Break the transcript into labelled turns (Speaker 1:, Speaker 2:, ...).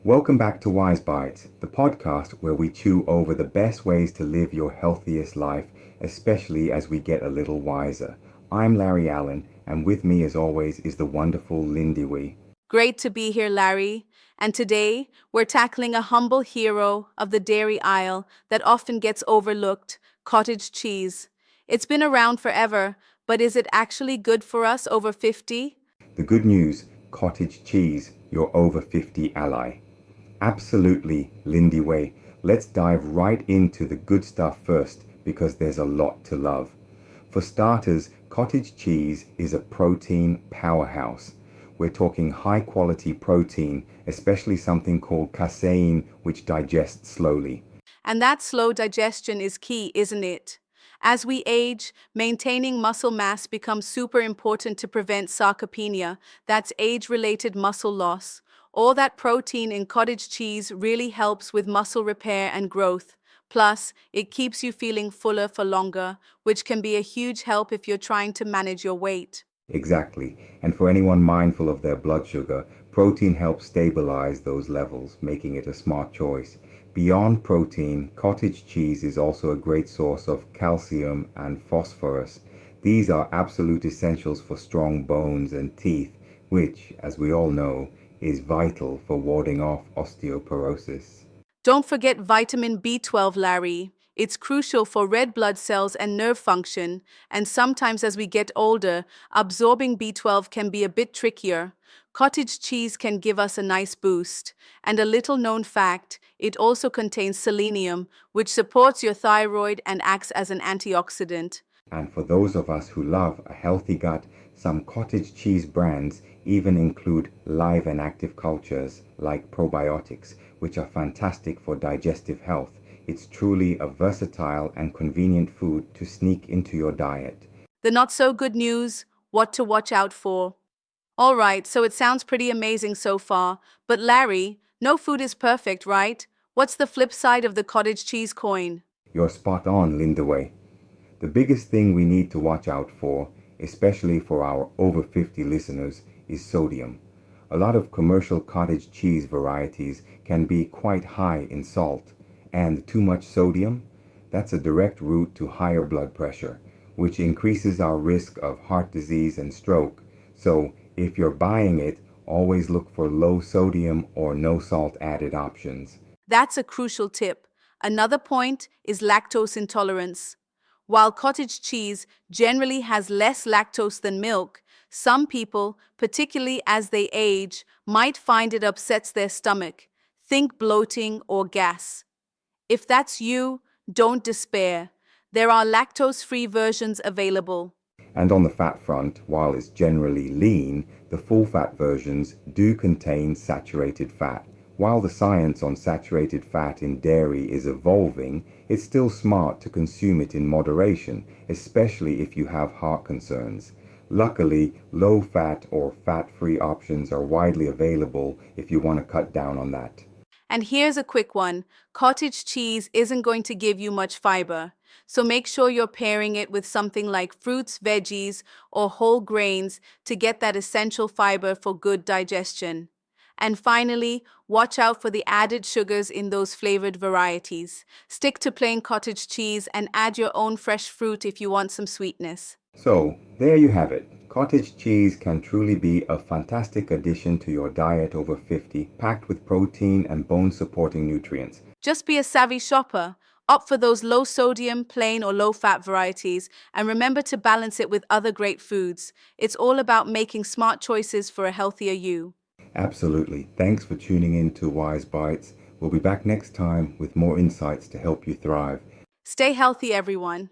Speaker 1: Welcome back to Wise Bites, the podcast where we chew over the best ways to live your healthiest life, especially as we get a little wiser. I'm Larry Allen, and with me as always is the wonderful Lindiwe.
Speaker 2: Great to be here, Larry. And today, we're tackling a humble hero of the dairy aisle that often gets overlooked, cottage cheese. It's been around forever, but is it actually good for us over 50?
Speaker 1: The good news, cottage cheese, your over 50 ally. Absolutely, Lindiwe. Let's dive right into the good stuff first because there's a lot to love. For starters, cottage cheese is a protein powerhouse. We're talking high quality protein, especially something called casein, which digests slowly.
Speaker 2: And that slow digestion is key, isn't it? As we age, maintaining muscle mass becomes super important to prevent sarcopenia, that's age-related muscle loss. All that protein in cottage cheese really helps with muscle repair and growth. Plus, it keeps you feeling fuller for longer, which can be a huge help if you're trying to manage your weight.
Speaker 1: Exactly. And for anyone mindful of their blood sugar, protein helps stabilize those levels, making it a smart choice. Beyond protein, cottage cheese is also a great source of calcium and phosphorus. These are absolute essentials for strong bones and teeth, which, as we all know, is vital for warding off osteoporosis.
Speaker 2: Don't forget vitamin B12, Larry. It's crucial for red blood cells and nerve function, and sometimes as we get older, absorbing B12 can be a bit trickier. Cottage cheese can give us a nice boost. And a little known fact, it also contains selenium, which supports your thyroid and acts as an antioxidant.
Speaker 1: And for those of us who love a healthy gut, some cottage cheese brands even include live and active cultures like probiotics, which are fantastic for digestive health. It's truly a versatile and convenient food to sneak into your diet.
Speaker 2: The not so good news, what to watch out for. All right, so it sounds pretty amazing so far, but Larry, no food is perfect, right? What's the flip side of the cottage cheese coin?
Speaker 1: You're spot on, Lindaway. The biggest thing we need to watch out for, especially for our over 50 listeners, is sodium. A lot of commercial cottage cheese varieties can be quite high in salt, and too much sodium, that's a direct route to higher blood pressure, which increases our risk of heart disease and stroke. So, if you're buying it, always look for low sodium or no salt added options.
Speaker 2: That's a crucial tip. Another point is lactose intolerance. While cottage cheese generally has less lactose than milk, some people, particularly as they age, might find it upsets their stomach. Think bloating or gas. If that's you, don't despair. There are lactose-free versions available.
Speaker 1: And on the fat front, while it's generally lean, the full fat versions do contain saturated fat. While the science on saturated fat in dairy is evolving, it's still smart to consume it in moderation, especially if you have heart concerns. Luckily, low fat or fat-free options are widely available if you want to cut down on that.
Speaker 2: And here's a quick one. Cottage cheese isn't going to give you much fiber, so make sure you're pairing it with something like fruits, veggies, or whole grains to get that essential fiber for good digestion. And finally, watch out for the added sugars in those flavored varieties. Stick to plain cottage cheese and add your own fresh fruit if you want some sweetness.
Speaker 1: So, there you have it. Cottage cheese can truly be a fantastic addition to your diet over 50, packed with protein and bone-supporting nutrients.
Speaker 2: Just be a savvy shopper. Opt for those low sodium, plain, or low fat varieties, and remember to balance it with other great foods. It's all about making smart choices for a healthier you.
Speaker 1: Absolutely. Thanks for tuning in to Wise Bites. We'll be back next time with more insights to help you thrive.
Speaker 2: Stay healthy, everyone.